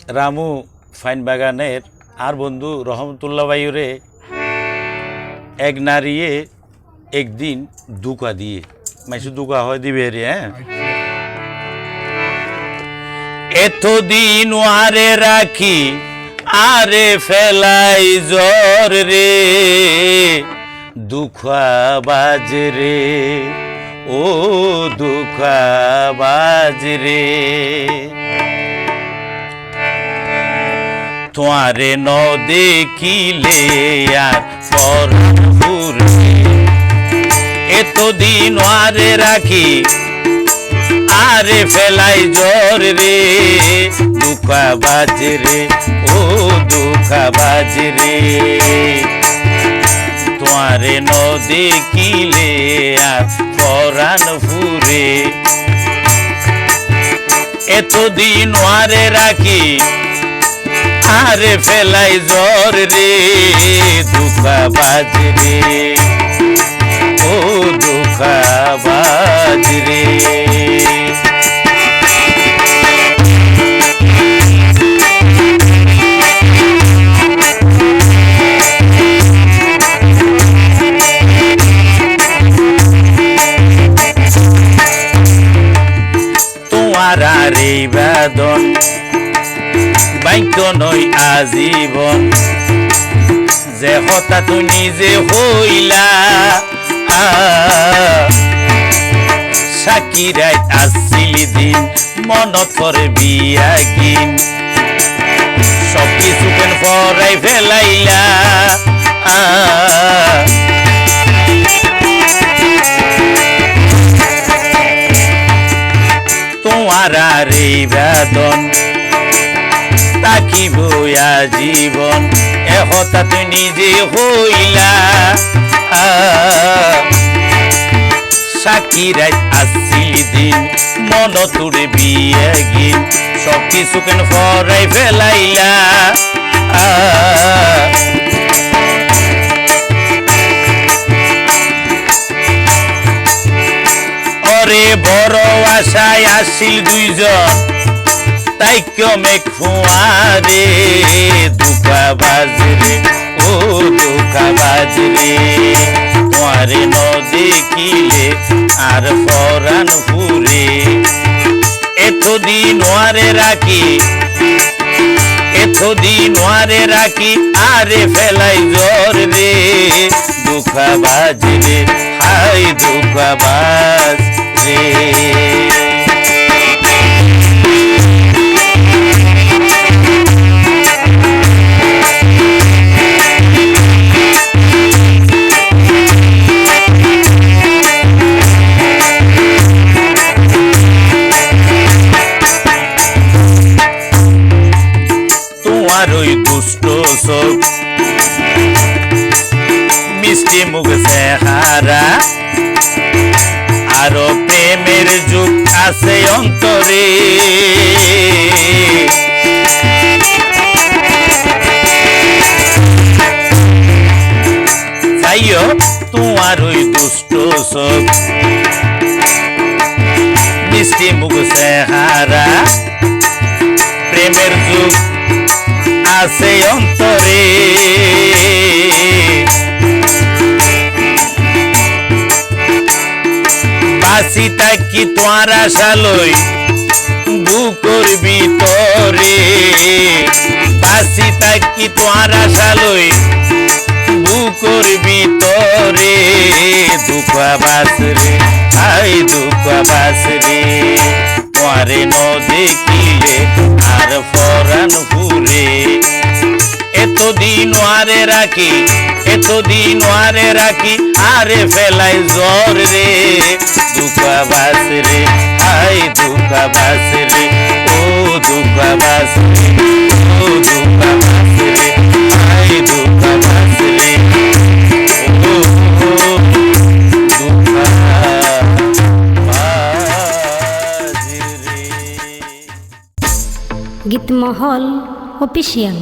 Ramu fine বাগানের আর বন্ধু রহমতুল্লাহ ভাইরে এক নারীয়ে একদিন দুকা দিয়ে মাইসু দুকা হয় দিবে রে। হ্যাঁ, এতদিন আরে রাখি আরে ফেলাই জ্বর রে, দুঃখাবাজ রে ও দুঃখাবাজ রে। তোমারে ন দেখিলে আর পরপুরে, এতদিন আরে রাখি আরে ফেলাই জ্বর রে, দুঃখাবাজ রে ও দুঃখাবাজ রে। তোমারে ন দেখিলে আর পরাণ ফুরে, এতদিন আরে রাখি আরে ফেলাই জ্বর রে, দুঃখাবাজ রে ও দুঃখাবাজ রে। তোমার আর এই বেদন বাক্য নয় আজীবন, যে হতা তুই নিজে হইলা সাকি রাত আসছিলি দিন মনত পরে বিয়া গিন, সব কিছু কেন পরাই ফেলাইলা। তোমার আর এই বেদন তাকিব জীবন, এহতা তুই নিজে হইলা সাকি রাত আসছিলি দিন মন তোরে বিয়ে গিন, সব কিছু কেন ফরাই ফেলাইলা। ওরে বড় আশায় আসিল দুইজন, তাই মেঘ ফুয়ারে, দুঃখাবাজ রে ও দুঃখাবাজ রে। তোমারে ন দেখিলে আর পরাণ ফুরে, এতদিন আরে রাখি এতদিন আরে রাখি আরে ফেলাই জ্বর রে, দুঃখাবাজ রে হাই দুঃখাবাজ রে। তোমার ওই দুষ্ট চোখ মিষ্টি মুখ চেহারা, আরো প্রেমের যুগ আছে অন্তরে, চাইও তোমার ওই দুষ্ট চোখ মিষ্টি মুখ চেহারা, প্রেমের যুগ আছে অন্তরে। বাসি তাকি তোমার আশা লই বুকর ভিতরে, বাসি তাকি তোমার আশা লই বুকর ভিতরে, দুঃখাবাজ রে হাই দুঃখাবাজ রে। তোমারে ন দেখিলে আর পরাণ ফুরে, এতদিন আরে রাখি এতদিন আরে রাখি আরে ফেলাই জ্বর রে, দুঃখাবাজ রে হাই দুঃখাবাজ রে ও দুঃখাবাজ রে ও দুঃখাবাজ রে হাই দুঃখাবাজ রে ও দুঃখাবাজ রে। গীতমহল অফিসিয়াল।